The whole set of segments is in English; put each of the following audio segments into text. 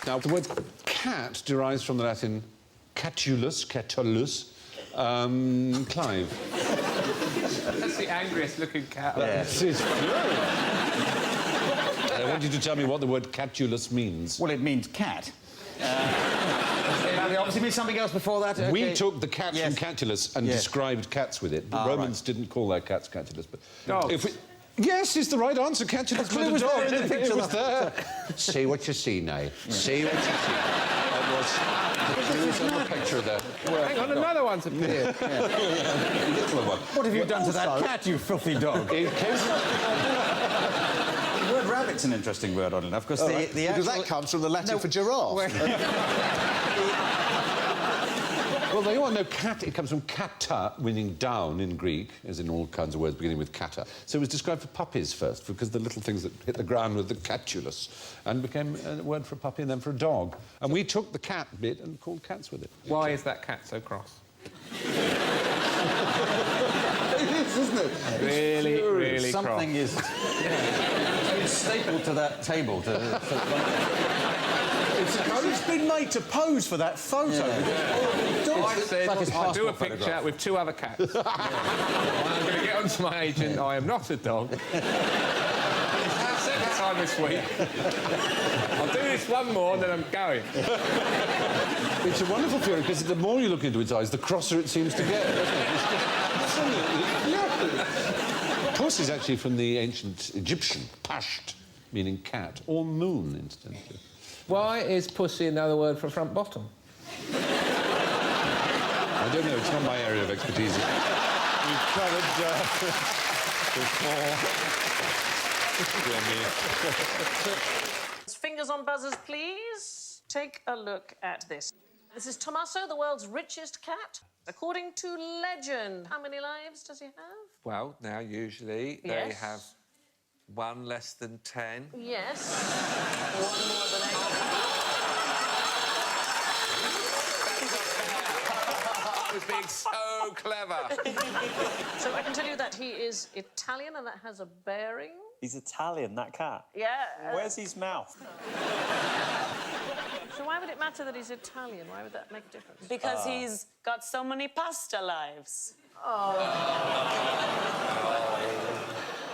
Now, the word cat derives from the Latin catulus, Clive. That's the angriest-looking cat. Yes, it's furious. I want you to tell me what the word catulus means. Well, it means cat. It obviously means something else before that. Okay. We took the cat from catulus and described cats with it. The Romans didn't call their cats catulus, but... Dogs. Yes, is the right answer. Catulus meant a dog. In the picture. It was there. See what you see, Nay. See what you see. That was the clues on the picture there. Hang on, another one's appeared. Little one. What have you done to that cat, you filthy dog? In case... The word rabbit's an interesting word, odd enough, because because that comes from the Latin for giraffe. Well, they all know cat. It comes from kata, meaning down in Greek, as in all kinds of words beginning with kata. So it was described for puppies first, because the little things that hit the ground were the catulus, and became a word for a puppy and then for a dog. And we took the cat bit and called cats with it. Why is that cat so cross? It is, isn't it? Really, really cross. Something is stapled to that table. It's been made to pose for that photo. I said I'll do a picture with two other cats. And I'm going to get onto my agent. I am not a dog. Second time this week. I'll do this one more and then I'm going. It's a wonderful theory, because the more you look into its eyes, the crosser it seems to get, doesn't it? It's just absolutely... Puss is actually from the ancient Egyptian, pasht, meaning cat, or moon, incidentally. Why is pussy another word for front bottom? I don't know, it's not my area of expertise. We've covered before. Fingers on buzzers, please. Take a look at this. This is Tommaso, the world's richest cat. According to legend, how many lives does he have? Well, now, usually, they have one less than 10. Yes. One more than 8. I was being so clever. So I can tell you that he is Italian, and that has a bearing. He's Italian, that cat? Yeah. Where's his mouth? So why would it matter that he's Italian? Why would that make a difference? Because he's got so many pasta lives.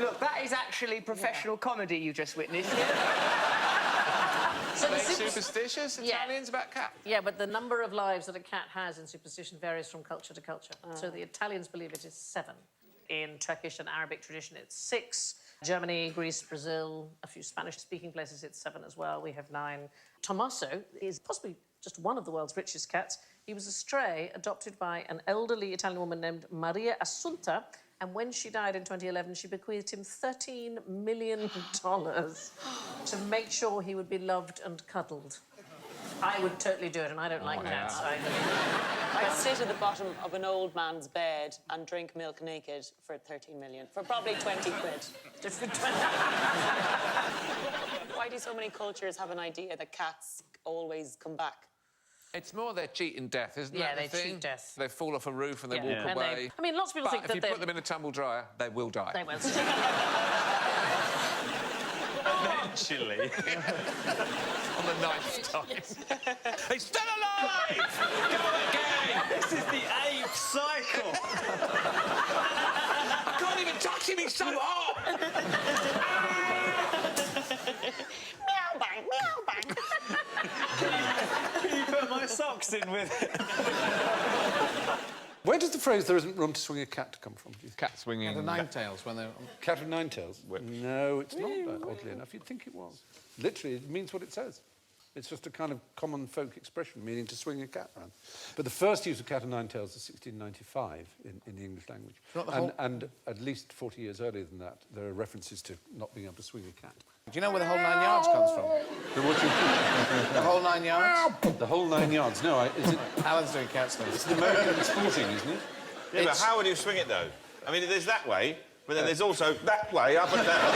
Look, that is actually professional comedy you just witnessed. So Are they superstitious, Italians, about cats? Yeah, but the number of lives that a cat has in superstition varies from culture to culture. So the Italians believe it is 7. In Turkish and Arabic tradition, it's 6. Germany, Greece, Brazil, a few Spanish-speaking places, it's 7 as well. We have 9. Tommaso is possibly just one of the world's richest cats. He was a stray adopted by an elderly Italian woman named Maria Assunta, and when she died in 2011, she bequeathed him $13 million to make sure he would be loved and cuddled. I would totally do it, and I don't like cats. I'd sit at the bottom of an old man's bed and drink milk naked for 13 million, for probably 20 quid. Why do so many cultures have an idea that cats always come back? It's more they're cheating death, isn't Yeah, that the they thing? cheat death. They fall off a roof and they walk And away. I mean, lots of people think that if you put them in a tumble dryer, they will die. They will. Eventually. On the 9th time. He's still alive! Go again! This is the 8th cycle. I can't even touch him, he's so hot! Meow bang, meow bang. Can you put my socks in with it? Where does the phrase "there isn't room to swing a cat" come from? Cat swinging. The nine tails when they're... Cat of 9 tails? No, it's not that, oddly enough. You'd think it was. Literally, it means what it says. It's just a kind of common folk expression, meaning to swing a cat around. But the first use of cat of 9 tails is 1695 in the English language. And at least 40 years earlier than that, there are references to not being able to swing a cat. Do you know where the whole 9 yards comes from? The whole 9 yards? The whole 9 yards? No, is it... Alan's doing cat stuff. It's an American sporting, isn't it? Yeah, but how would you swing it, though? I mean, there's that way, but then there's also that way, up and down.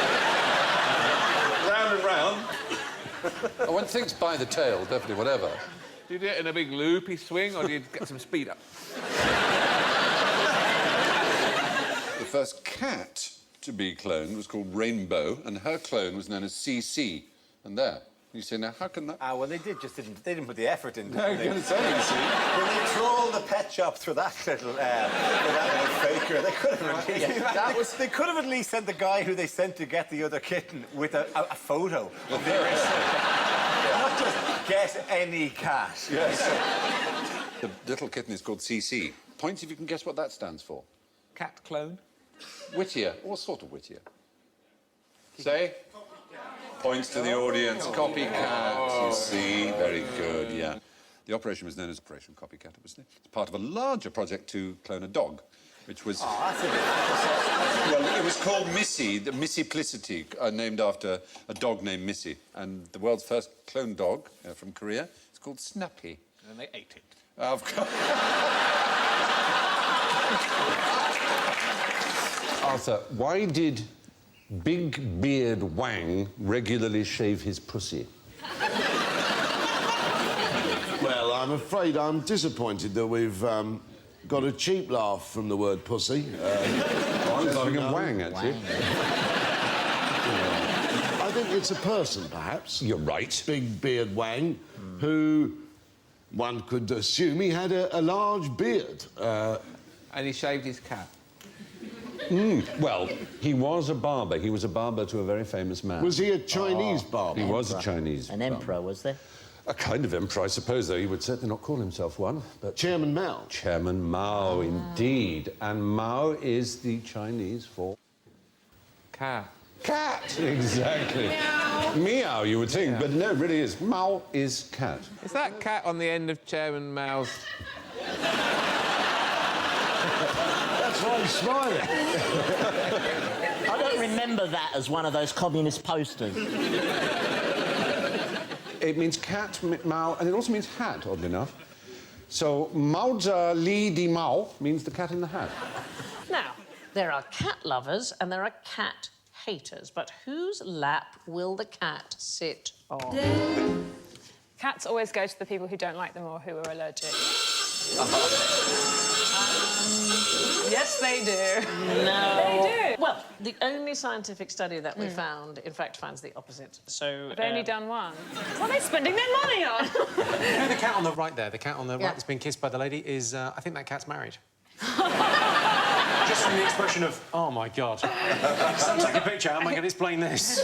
Round and round. One thinks by the tail, definitely, whatever. Do you do it in a big loopy swing, or do you get some speed up? The first cat to be cloned was called Rainbow, and her clone was known as CC. And there, You say, now, how can that... Ah, well, they didn't put the effort into it. No, you're going to say, you see. When they trolled the pet shop through that little faker, they could have they could have at least sent the guy who they sent to get the other kitten with a photo of their not just get any cat. Yes. The little kitten is called CC. Points if you can guess what that stands for. Cat clone. Whittier. What sort of Whittier? Say? Points to the audience. Copycat, you see. Very good, yeah. The operation was known as Operation Copycat, obviously. It's part of a larger project to clone a dog, which was... Oh, that's a bit... Well, it was called Missy, the Missiplicity, named after a dog named Missy. And the world's first cloned dog from Korea is called Snappy. And they ate it. Of course. Arthur, why did Big Beard Wang regularly shave his pussy? Well, I'm afraid I'm disappointed that we've got a cheap laugh from the word pussy. I'm laughing at Wang, actually. I think it's a person, perhaps. You're right. Big Beard Wang, who one could assume he had a large beard. And he shaved his cat. Well, he was a barber. He was a barber to a very famous man. Was he a Chinese barber? He was a Chinese An emperor, was there? A kind of emperor, I suppose, though he would certainly not call himself one. But Chairman Mao. Chairman Mao, indeed. And Mao is the Chinese for... Cat. Cat! Exactly. Meow. Meow, you would think, but no, it really is. Mao is cat. Is that cat on the end of Chairman Mao's... That's why I'm smiling. I don't remember that as one of those communist posters. It means cat, Mao, and it also means hat, oddly enough. So, Mao Zha Li Di Mao means the cat in the hat. Now, there are cat lovers and there are cat haters, but whose lap will the cat sit on? Cats always go to the people who don't like them or who are allergic. Yes, they do. No. They do. Well, the only scientific study that we found, in fact, finds the opposite. So I've only done one. What are they spending their money on? You know the cat on the right there, the cat on the right that's been kissed by the lady, is, I think that cat's married. Just from the expression of, oh, my God. Take a picture, how am I going to explain this?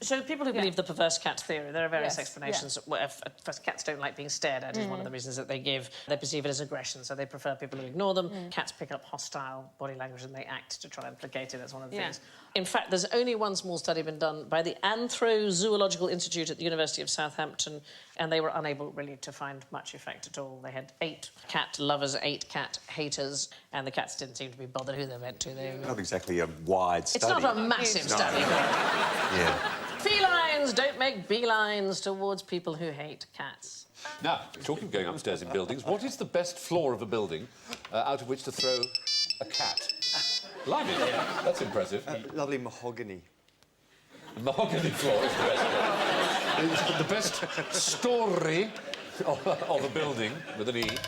So people who believe the perverse cat theory, there are various explanations. Well, first, cats don't like being stared at is one of the reasons that they give. They perceive it as aggression, so they prefer people who ignore them. Cats pick up hostile body language and they act to try and placate it. That's one of the things. In fact, there's only one small study been done by the Anthrozoological Institute at the University of Southampton, and they were unable really to find much effect at all. They had 8 cat lovers, 8 cat haters, and the cats didn't seem to be bothered who they went to. They were... Not exactly a wide study. It's not a massive study. Yeah. Felines don't make beelines towards people who hate cats. Now, talking of going upstairs in buildings, what is the best floor of a building out of which to throw a cat? Blimey, that's impressive. Lovely mahogany. Mahogany floor is the best. It's the best story of a building with an E.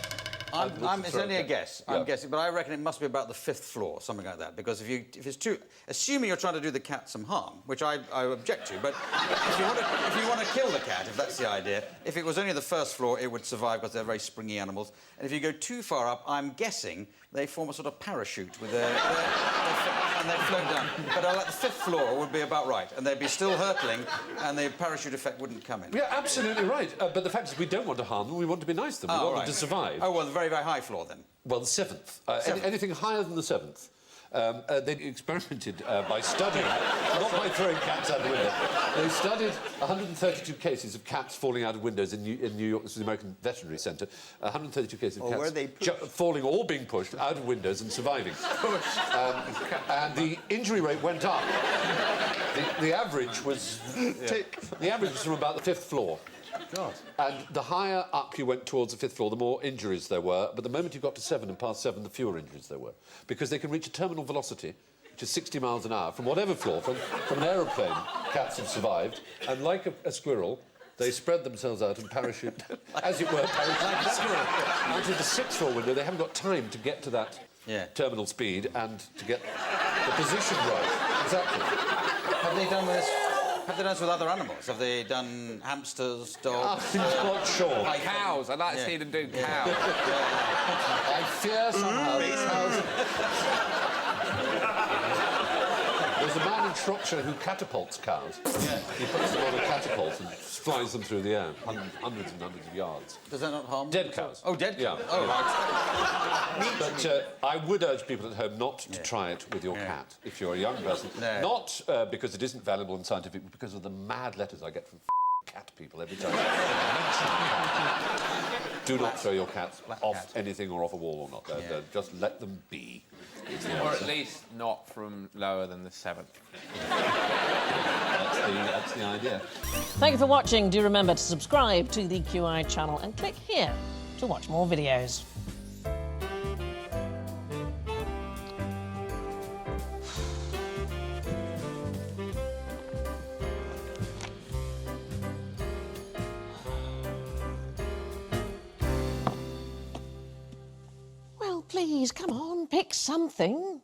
It's only a guess. I'm guessing, but I reckon it must be about the 5th floor, something like that. Because if it's too, assuming you're trying to do the cat some harm, which I object to, but if you want to kill the cat, if that's the idea, if it was only the 1st floor, it would survive because they're very springy animals. And if you go too far up, I'm guessing they form a sort of parachute with and they float down. But like the 5th floor would be about right, and they'd be still hurtling, and the parachute effect wouldn't come in. Yeah, absolutely right. But the fact is, we don't want to harm them. We want to be nice to them. We want them to survive. Oh, well, the very, very high floor, then. Well, the 7th. Anything higher than the 7th. They experimented by studying, not by throwing cats out the window. They studied 132 cases of cats falling out of windows in New York. This is the American Veterinary Centre. 132 cases of cats falling or being pushed out of windows and surviving. And the injury rate went up. The average was... The average was from about the 5th floor. God. And the higher up you went towards the 5th floor, the more injuries there were. But the moment you got to 7 and past 7, the fewer injuries there were. Because they can reach a terminal velocity, which is 60 miles an hour, from whatever floor. From an aeroplane, cats have survived. And like a squirrel, they spread themselves out and parachute, as it were, parachute out of the 6th floor window. They haven't got time to get to that terminal speed and to get the position right. Exactly. Have they done this Have they done this with other animals? Have they done hamsters, dogs? I'm not sure. Cows. I'd like to see them do cows. I fear somehow these cows... There's a man in Shropshire who catapults cows. Yeah. He puts them on a catapult and flies them through the air, hundreds and hundreds of yards. Does that not harm? Dead cows. Oh, dead cows. Yeah. Oh, right. But I would urge people at home not to try it with your cat if you're a young person. No. Not because it isn't valuable and scientific, but because of the mad letters I get from cat people every time. Do not throw your cats off anything or off a wall or not. Just let them be. Or at least not from lower than the 7th. That's the idea. Thank you for watching. Do remember to subscribe to the QI channel and click here to watch more videos. Well, please, come on, pick something.